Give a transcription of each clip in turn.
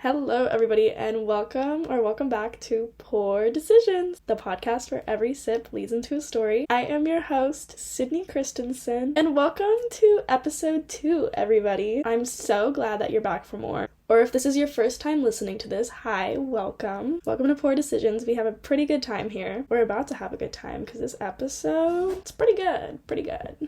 Hello, everybody, and welcome back to Poor Decisions, the podcast where every sip leads into a story. I am your host, Sydney Christensen, and welcome to episode 2, everybody. I'm so glad that you're back for more. Or if this is your first time listening to this, hi, welcome. Welcome to Poor Decisions. We have a pretty good time here. We're about to have a good time because this episode, it's pretty good.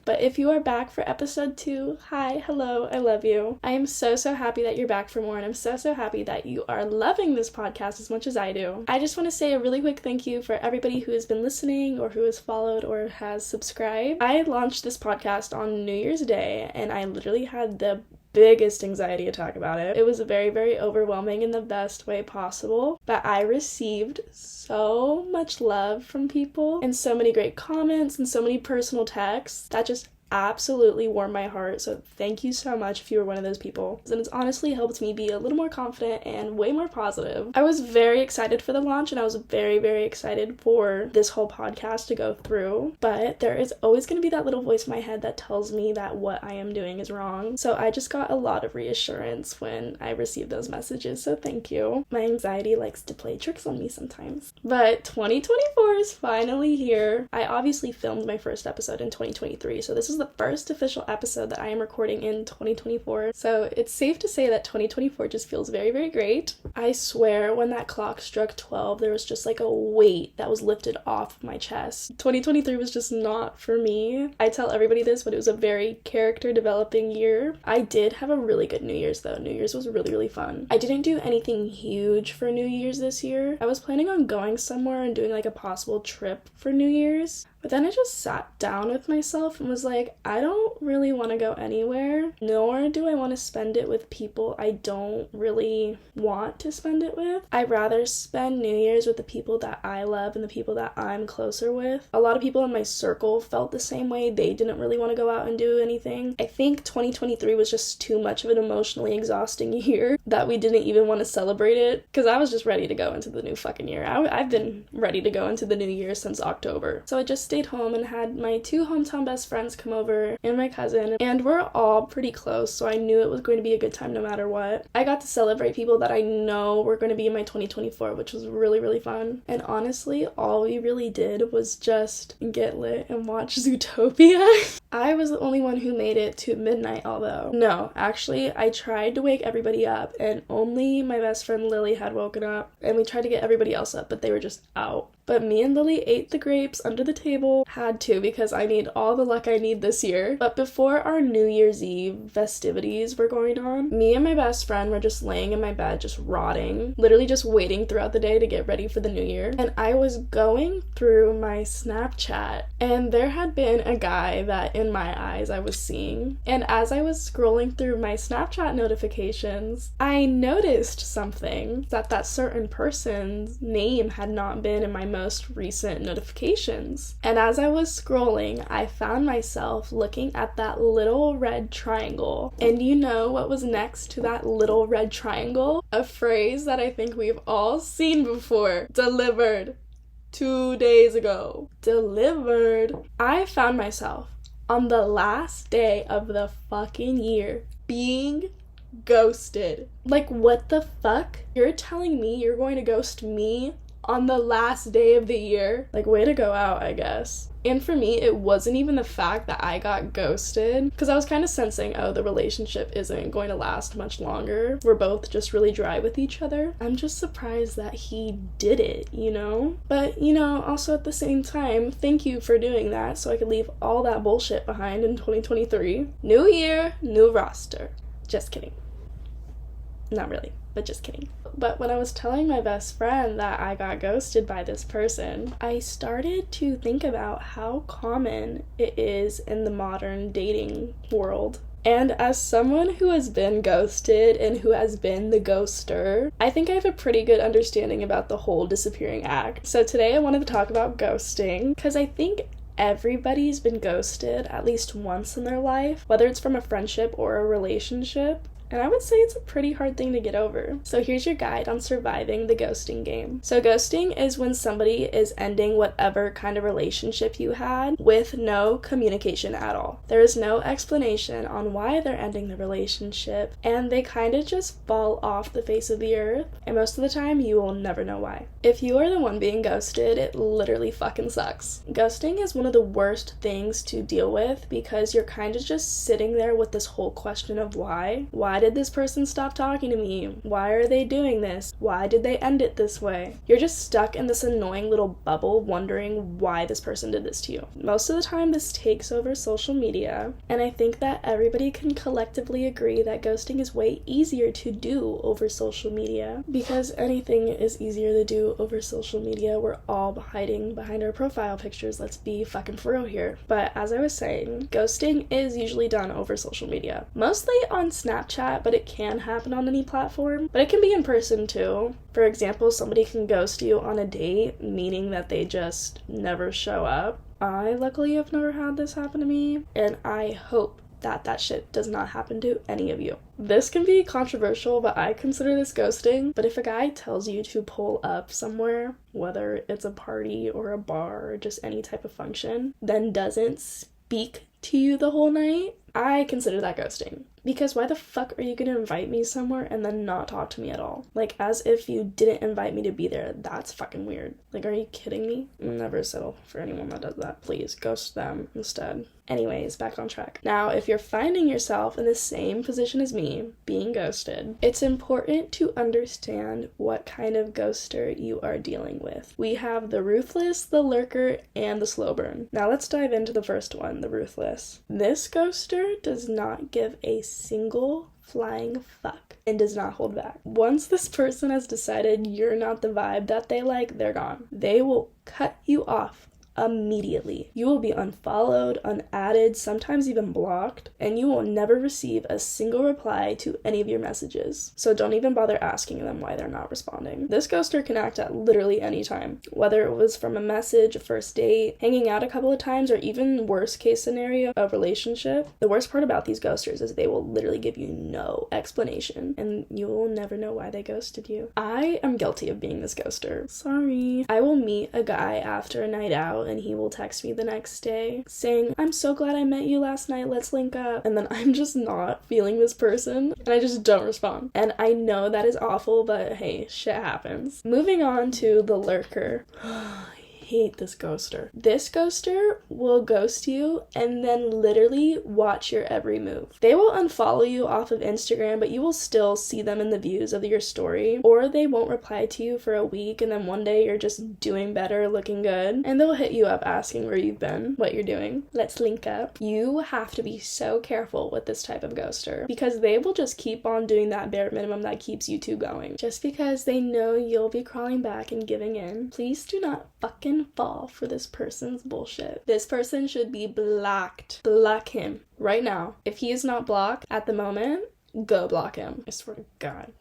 But if you are back for episode 2, hi, hello, I love you. I am so happy that you're back for more, and I'm so happy that you are loving this podcast as much as I do. I just want to say a really quick thank you for everybody who has been listening or who has followed or has subscribed. I launched this podcast on New Year's Day, and I literally had the biggest anxiety attack about it. It was very overwhelming in the best way possible, but I received so much love from people and so many great comments and so many personal texts that just absolutely warmed my heart. So thank you so much if you were one of those people. And it's honestly helped me be a little more confident and way more positive. I was very excited for the launch, and I was very excited for this whole podcast to go through, but there is always going to be that little voice in my head that tells me that what I am doing is wrong. So I just got a lot of reassurance when I received those messages, so thank you. My anxiety likes to play tricks on me sometimes. But 2024 is finally here. I obviously filmed my first episode in 2023, so this is the first official episode that I am recording in 2024, so it's safe to say that 2024 just feels very great. I swear when that clock struck 12, there was just like a weight that was lifted off my chest. 2023 was just not for me. I tell everybody this, but it was a very character developing year. I did have a really good New Year's though. New Year's was really fun. I didn't do anything huge for New Year's this year. I was planning on going somewhere and doing like a possible trip for New Year's. But then I just sat down with myself and was like, I don't really want to go anywhere, nor do I want to spend it with people I don't really want to spend it with. I'd rather spend New Year's with the people that I love and the people that I'm closer with. A lot of people in my circle felt the same way. They didn't really want to go out and do anything. I think 2023 was just too much of an emotionally exhausting year that we didn't even want to celebrate it, because I was just ready to go into the new fucking year. I've been ready to go into the new year since October. So I just stayed home and had my 2 hometown best friends come over and my cousin, and we're all pretty close, so I knew it was going to be a good time no matter what. I got to celebrate people that I know were going to be in my 2024, which was really fun. And honestly, all we really did was just get lit and watch Zootopia. I was the only one who made it to midnight, although. No, actually, I tried to wake everybody up, and only my best friend Lily had woken up, and we tried to get everybody else up, but they were just out. But me and Lily ate the grapes under the table. Had to, because I need all the luck I need this year. But before our New Year's Eve festivities were going on, me and my best friend were just laying in my bed, just rotting. Literally just waiting throughout the day to get ready for the new year. And I was going through my Snapchat, and there had been a guy that in my eyes I was seeing. And as I was scrolling through my Snapchat notifications, I noticed something, that certain person's name had not been in my most recent notifications. And as I was scrolling, I found myself looking at that little red triangle. And you know what was next to that little red triangle? A phrase that I think we've all seen before. Delivered. 2 days ago. Delivered. I found myself on the last day of the fucking year being ghosted. Like, what the fuck? You're telling me you're going to ghost me on the last day of the year? Like, way to go out, I guess. And for me, it wasn't even the fact that I got ghosted, because I was kind of sensing, oh, the relationship isn't going to last much longer. We're both just really dry with each other. I'm just surprised that he did it, you know? But, you know, also at the same time, thank you for doing that so I could leave all that bullshit behind in 2023. New year, new roster. Just kidding. Not really, but just kidding. But when I was telling my best friend that I got ghosted by this person, I started to think about how common it is in the modern dating world. And as someone who has been ghosted and who has been the ghoster, I think I have a pretty good understanding about the whole disappearing act. So today I wanted to talk about ghosting, because I think everybody's been ghosted at least once in their life, whether it's from a friendship or a relationship. and I would say it's a pretty hard thing to get over. So here's your guide on surviving the ghosting game. So ghosting is when somebody is ending whatever kind of relationship you had with no communication at all. There is no explanation on why they're ending the relationship, and they kind of just fall off the face of the earth, and most of the time you will never know why. If you are the one being ghosted, it literally fucking sucks. Ghosting is one of the worst things to deal with because you're kind of just sitting there with this whole question of why. Why did this person stop talking to me? Why are they doing this? Why did they end it this way? You're just stuck in this annoying little bubble wondering why this person did this to you. Most of the time this takes over social media, and I think that everybody can collectively agree that ghosting is way easier to do over social media because anything is easier to do over social media. We're all hiding behind our profile pictures. Let's be fucking for real here. But as I was saying, ghosting is usually done over social media. Mostly on Snapchat, but it can happen on any platform. But it can be in person too. For example, somebody can ghost you on a date, meaning that they just never show up. I luckily have never had this happen to me, and I hope that shit does not happen to any of you. This can be controversial, but I consider this ghosting. But if a guy tells you to pull up somewhere, whether it's a party or a bar or just any type of function, then doesn't speak to you the whole night, I consider that ghosting. Because why the fuck are you gonna invite me somewhere and then not talk to me at all? Like, as if you didn't invite me to be there. That's fucking weird. Like, are you kidding me? I'll never settle for anyone that does that. Please, ghost them instead. Anyways, back on track. Now, if you're finding yourself in the same position as me, being ghosted, it's important to understand what kind of ghoster you are dealing with. We have the ruthless, the lurker, and the slow burn. Now let's dive into the first one, the ruthless. This ghoster does not give a single flying fuck and does not hold back. Once this person has decided you're not the vibe that they like, they're gone. They will cut you off immediately. You will be unfollowed, unadded, sometimes even blocked, and you will never receive a single reply to any of your messages. So don't even bother asking them why they're not responding. This ghoster can act at literally any time, whether it was from a message, a first date, hanging out a couple of times, or even worst case scenario, a relationship. The worst part about these ghosters is they will literally give you no explanation, and you will never know why they ghosted you. I am guilty of being this ghoster. Sorry. I will meet a guy after a night out and he will text me the next day saying, "I'm so glad I met you last night, let's link up." And then I'm just not feeling this person and I just don't respond. And I know that is awful, but hey, shit happens. Moving on to the lurker. Hate this ghoster. This ghoster will ghost you and then literally watch your every move. They will unfollow you off of Instagram, but you will still see them in the views of your story, or they won't reply to you for a week and then one day you're just doing better, looking good, and they'll hit you up asking where you've been, what you're doing. Let's link up. You have to be so careful with this type of ghoster because they will just keep on doing that bare minimum that keeps you two going. Just because they know you'll be crawling back and giving in, please do not fucking fall for this person's bullshit. This person should be blocked. Block him right now. If he is not blocked at the moment, go block him. I swear to God.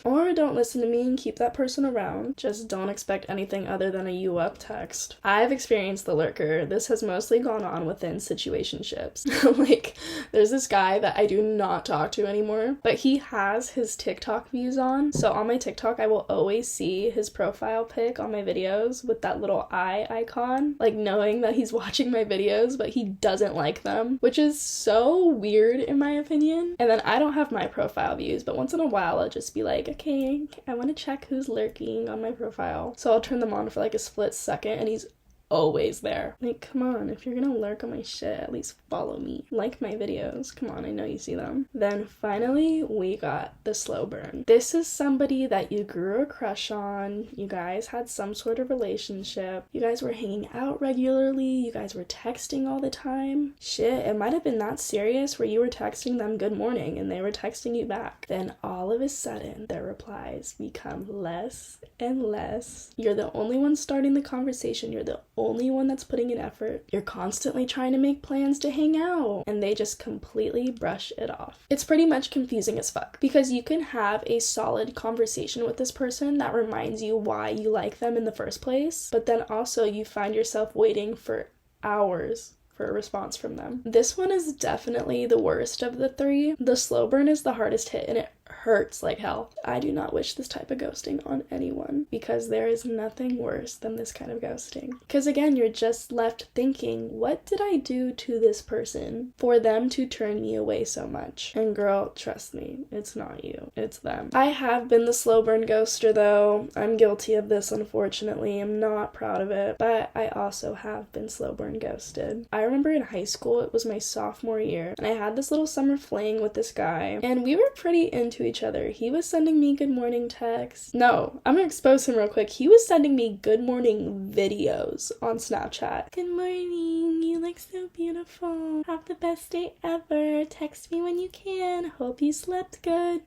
Or don't listen to me and keep that person around. Just don't expect anything other than a you up text. I've experienced the lurker. This has mostly gone on within situationships. Like, there's this guy that I do not talk to anymore, but he has his TikTok views on. So on my TikTok, I will always see his profile pic on my videos with that little eye icon, like knowing that he's watching my videos, but he doesn't like them, which is so weird in my opinion. And then I don't have my profile views, but once in a while I'll just be like, okay, I want to check who's lurking on my profile. So I'll turn them on for like a split second and he's always there. Like, come on, if you're gonna lurk on my shit, at least follow me. Like my videos. Come on, I know you see them. Then finally, we got the slow burn. This is somebody that you grew a crush on. You guys had some sort of relationship. You guys were hanging out regularly. You guys were texting all the time. Shit, it might have been that serious where you were texting them good morning and they were texting you back. Then all of a sudden, their replies become less and less. You're the only one starting the conversation. You're the only one that's putting in effort. You're constantly trying to make plans to hang out, and they just completely brush it off. It's pretty much confusing as fuck because you can have a solid conversation with this person that reminds you why you like them in the first place, but then also you find yourself waiting for hours for a response from them. This one is definitely the worst of the three. The slow burn is the hardest hit, and it hurts like hell. I do not wish this type of ghosting on anyone, because there is nothing worse than this kind of ghosting. Because again, you're just left thinking, what did I do to this person for them to turn me away so much? And girl, trust me, it's not you, it's them. I have been the slow burn ghoster though. I'm guilty of this, unfortunately. I'm not proud of it, but I also have been slow burn ghosted. I remember in high school, it was my sophomore year, and I had this little summer fling with this guy, and we were pretty into each other. He was sending me good morning texts. No, I'm gonna expose him real quick. He was sending me good morning videos on Snapchat. Good morning, you look so beautiful. Have the best day ever. Text me when you can. Hope you slept good.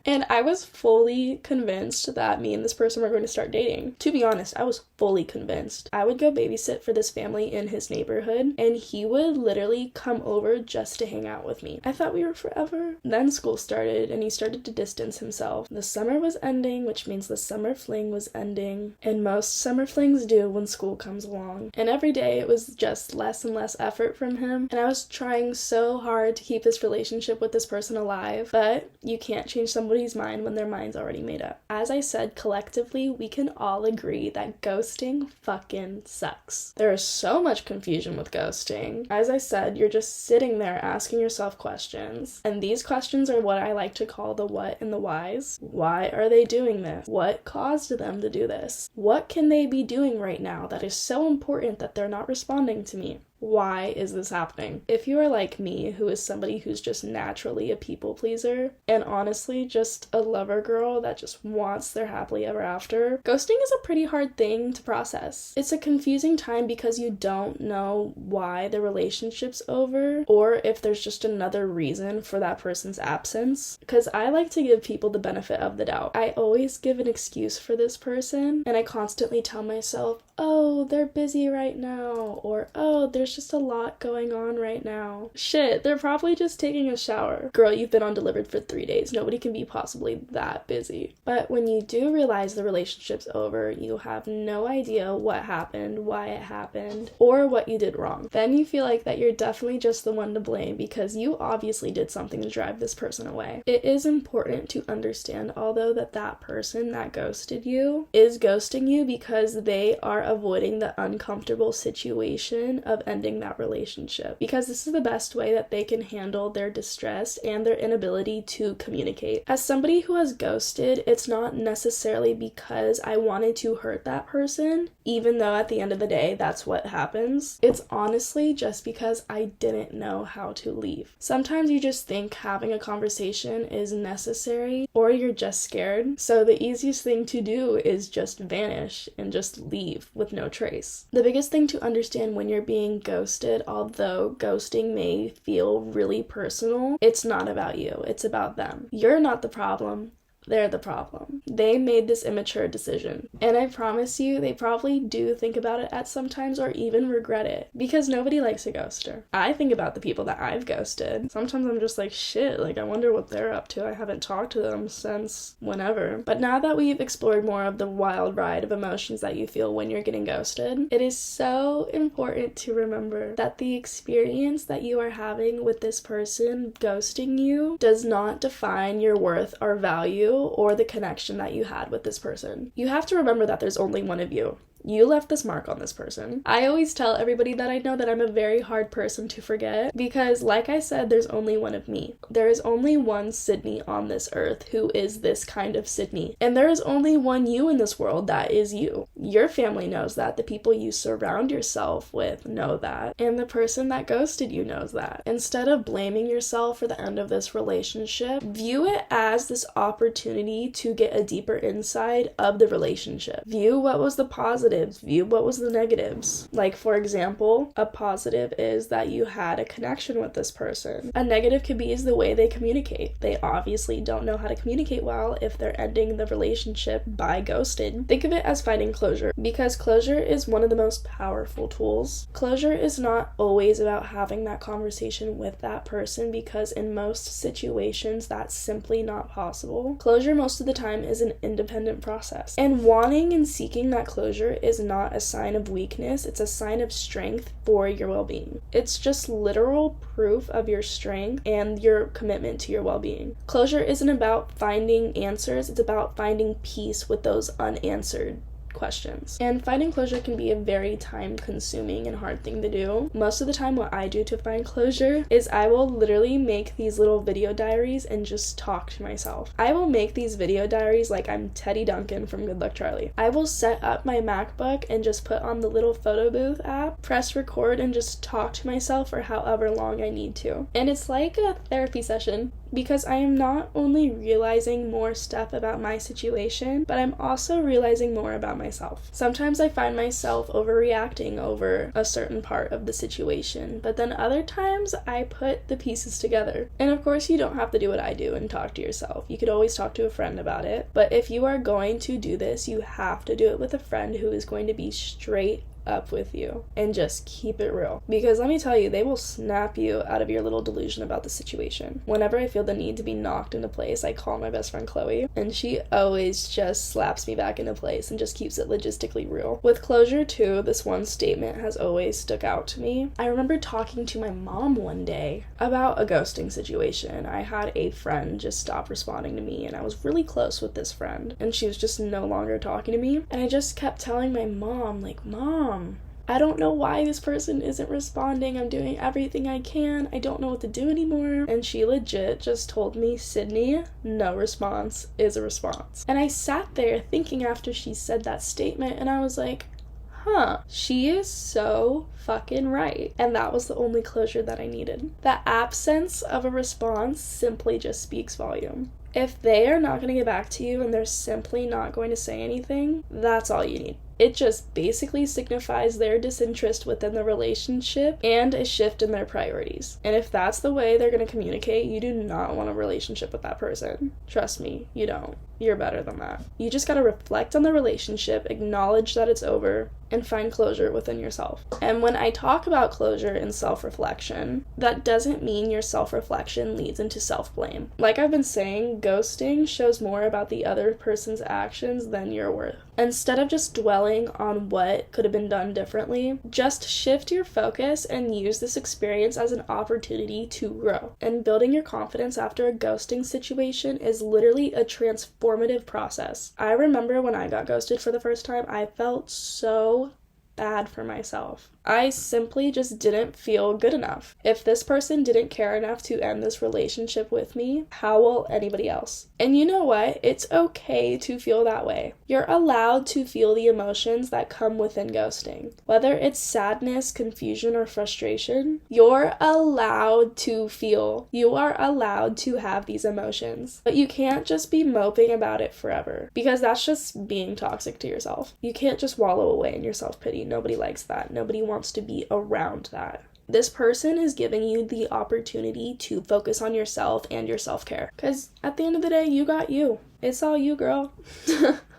And I was fully convinced that me and this person were going to start dating. To be honest, I was fully convinced. I would go babysit for this family in his neighborhood, and he would literally come over just to hang out with me. I thought we were forever. Then school started, and he started to distance himself. The summer was ending, which means the summer fling was ending, and most summer flings do when school comes along. And every day it was just less and less effort from him, and I was trying so hard to keep this relationship with this person alive, but you can't change somebody's mind when their mind's already made up. As I said, collectively, we can all agree that ghosting fucking sucks. There is so much confusion with ghosting. As I said, you're just sitting there asking yourself questions, and these questions are what I like to call the what and the whys. Why are they doing this? What caused them to do this? What can they be doing right now that is so important that they're not responding to me? Why is this happening? If you are like me, who is somebody who's just naturally a people pleaser, and honestly just a lover girl that just wants their happily ever after, ghosting is a pretty hard thing to process. It's a confusing time because you don't know why the relationship's over, or if there's just another reason for that person's absence. Because I like to give people the benefit of the doubt. I always give an excuse for this person, and I constantly tell myself, oh, they're busy right now, or oh, there's just a lot going on right now. Shit, they're probably just taking a shower. Girl, you've been undelivered for 3 days. Nobody can be possibly that busy. But when you do realize the relationship's over, you have no idea what happened, why it happened, or what you did wrong. Then you feel like that you're definitely just the one to blame because you obviously did something to drive this person away. It is important to understand, although, that that person that ghosted you is ghosting you because they are avoiding the uncomfortable situation of ending that relationship, because this is the best way that they can handle their distress and their inability to communicate. As somebody who has ghosted, it's not necessarily because I wanted to hurt that person, even though at the end of the day that's what happens. It's honestly just because I didn't know how to leave. Sometimes you just think having a conversation is necessary, or you're just scared, so the easiest thing to do is just vanish and just leave with no trace. The biggest thing to understand when you're being ghosted, although ghosting may feel really personal, it's not about you, it's about them. You're not the problem. They're the problem. They made this immature decision. And I promise you, they probably do think about it at some times or even regret it. Because nobody likes a ghoster. I think about the people that I've ghosted. Sometimes I'm just like, shit, like I wonder what they're up to. I haven't talked to them since whenever. But now that we've explored more of the wild ride of emotions that you feel when you're getting ghosted, it is so important to remember that the experience that you are having with this person ghosting you does not define your worth or value or the connection that you had with this person. You have to remember that there's only one of you. You left this mark on this person. I always tell everybody that I know that I'm a very hard person to forget because, like I said, there's only one of me. There is only one Sydney on this earth who is this kind of Sydney. And there is only one you in this world that is you. Your family knows that. The people you surround yourself with know that. And the person that ghosted you knows that. Instead of blaming yourself for the end of this relationship, view it as this opportunity to get a deeper insight of the relationship. View what was the positive. View what was the negatives. Like, for example, a positive is that you had a connection with this person. A negative could be is the way they communicate. They obviously don't know how to communicate well if they're ending the relationship by ghosting. Think of it as finding closure, because closure is one of the most powerful tools. Closure is not always about having that conversation with that person, because in most situations that's simply not possible. Closure most of the time is an independent process, and wanting and seeking that closure is not a sign of weakness, it's a sign of strength for your well-being. It's just literal proof of your strength and your commitment to your well-being. Closure isn't about finding answers, it's about finding peace with those unanswered questions. And finding closure can be a very time-consuming and hard thing to do. Most of the time what I do to find closure is I will literally make these little video diaries and just talk to myself. I will make these video diaries like I'm Teddy Duncan from Good Luck Charlie. I will set up my MacBook and just put on the little photo booth app, press record, and just talk to myself for however long I need to. And it's like a therapy session, because I am not only realizing more stuff about my situation, but I'm also realizing more about myself. Sometimes I find myself overreacting over a certain part of the situation, but then other times I put the pieces together. And of course, you don't have to do what I do and talk to yourself. You could always talk to a friend about it. But if you are going to do this, you have to do it with a friend who is going to be straight up with you and just keep it real, because let me tell you, they will snap you out of your little delusion about the situation. Whenever I feel the need to be knocked into place, I call my best friend Chloe, and she always just slaps me back into place and just keeps it logistically real. With closure too, this one statement has always stuck out to me. I remember talking to my mom one day about a ghosting situation. I had a friend just stop responding to me, and I was really close with this friend, and she was just no longer talking to me, and I just kept telling my mom, like, Mom, I don't know why this person isn't responding. I'm doing everything I can. I don't know what to do anymore. And she legit just told me, Sydney, no response is a response. And I sat there thinking after she said that statement, and I was like, she is so fucking right. And that was the only closure that I needed. The absence of a response simply just speaks volume. If they are not going to get back to you and they're simply not going to say anything, that's all you need. It just basically signifies their disinterest within the relationship and a shift in their priorities. And if that's the way they're going to communicate, you do not want a relationship with that person. Trust me, you don't. You're better than that. You just gotta reflect on the relationship, acknowledge that it's over, and find closure within yourself. And when I talk about closure and self-reflection, that doesn't mean your self-reflection leads into self-blame. Like I've been saying, ghosting shows more about the other person's actions than your worth. Instead of just dwelling on what could have been done differently, just shift your focus and use this experience as an opportunity to grow. And building your confidence after a ghosting situation is literally a transformative process. I remember when I got ghosted for the first time, I felt so bad for myself. I simply just didn't feel good enough. If this person didn't care enough to end this relationship with me, how will anybody else? And you know what? It's okay to feel that way. You're allowed to feel the emotions that come within ghosting. Whether it's sadness, confusion, or frustration, you're allowed to feel. You are allowed to have these emotions. But you can't just be moping about it forever, because that's just being toxic to yourself. You can't just wallow away in your self-pity. Nobody likes that. Nobody wants to be around that. This person is giving you the opportunity to focus on yourself and your self-care. Because at the end of the day, you got you. It's all you, girl.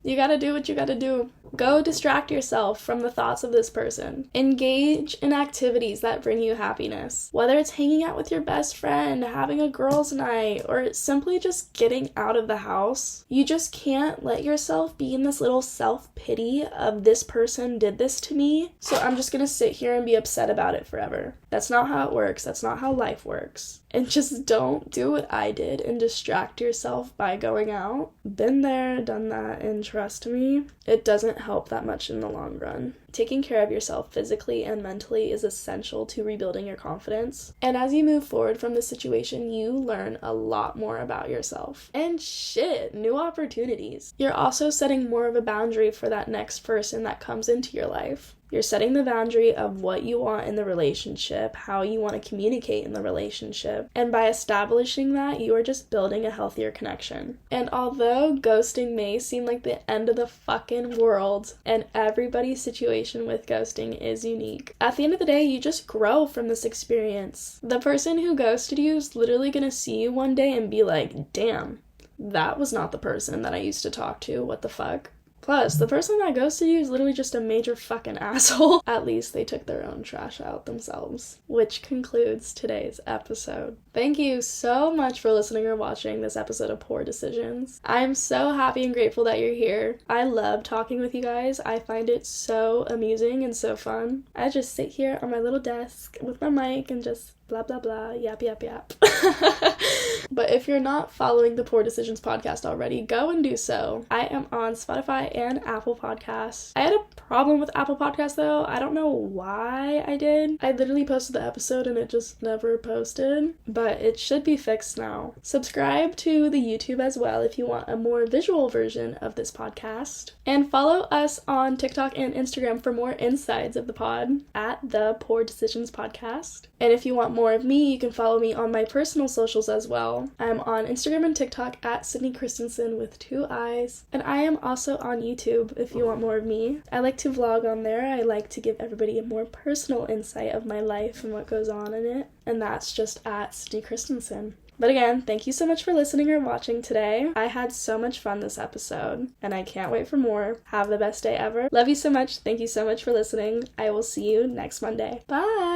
You gotta do what you gotta do. Go distract yourself from the thoughts of this person. Engage in activities that bring you happiness. Whether it's hanging out with your best friend, having a girls' night, or simply just getting out of the house. You just can't let yourself be in this little self-pity of this person did this to me, so I'm just gonna sit here and be upset about it forever. That's not how it works. That's not how life works. And just don't do what I did and distract yourself by going out. Been there, done that, and trust me, it doesn't help that much in the long run. Taking care of yourself physically and mentally is essential to rebuilding your confidence. And as you move forward from this situation, you learn a lot more about yourself. And shit, new opportunities. You're also setting more of a boundary for that next person that comes into your life. You're setting the boundary of what you want in the relationship, how you want to communicate in the relationship, and by establishing that, you are just building a healthier connection. And although ghosting may seem like the end of the fucking world, and everybody's situation with ghosting is unique, at the end of the day, you just grow from this experience. The person who ghosted you is literally gonna see you one day and be like, damn, that was not the person that I used to talk to, what the fuck? Plus, the person that ghosted you is literally just a major fucking asshole. At least they took their own trash out themselves. Which concludes today's episode. Thank you so much for listening or watching this episode of Poor Decisions. I'm so happy and grateful that you're here. I love talking with you guys. I find it so amusing and so fun. I just sit here on my little desk with my mic and just blah blah blah, yap yap yap. But if you're not following the Poor Decisions podcast already, go and do so. I am on Spotify and Apple Podcasts. I had a problem with Apple Podcasts though. I don't know why I did. I literally posted the episode and it just never posted, but it should be fixed now. Subscribe to the YouTube as well if you want a more visual version of this podcast. And follow us on TikTok and Instagram for more insides of the pod at the Poor Decisions podcast. And if you want more of me, you can follow me on my personal socials as well. I'm on Instagram and TikTok at Sydney Christensen with 2 eyes. And I am also on YouTube if you want more of me. I like to vlog on there. I like to give everybody a more personal insight of my life and what goes on in it. And that's just at Sydney Christensen. But again, thank you so much for listening or watching today. I had so much fun this episode, and I can't wait for more. Have the best day ever. Love you so much. Thank you so much for listening. I will see you next Monday. Bye!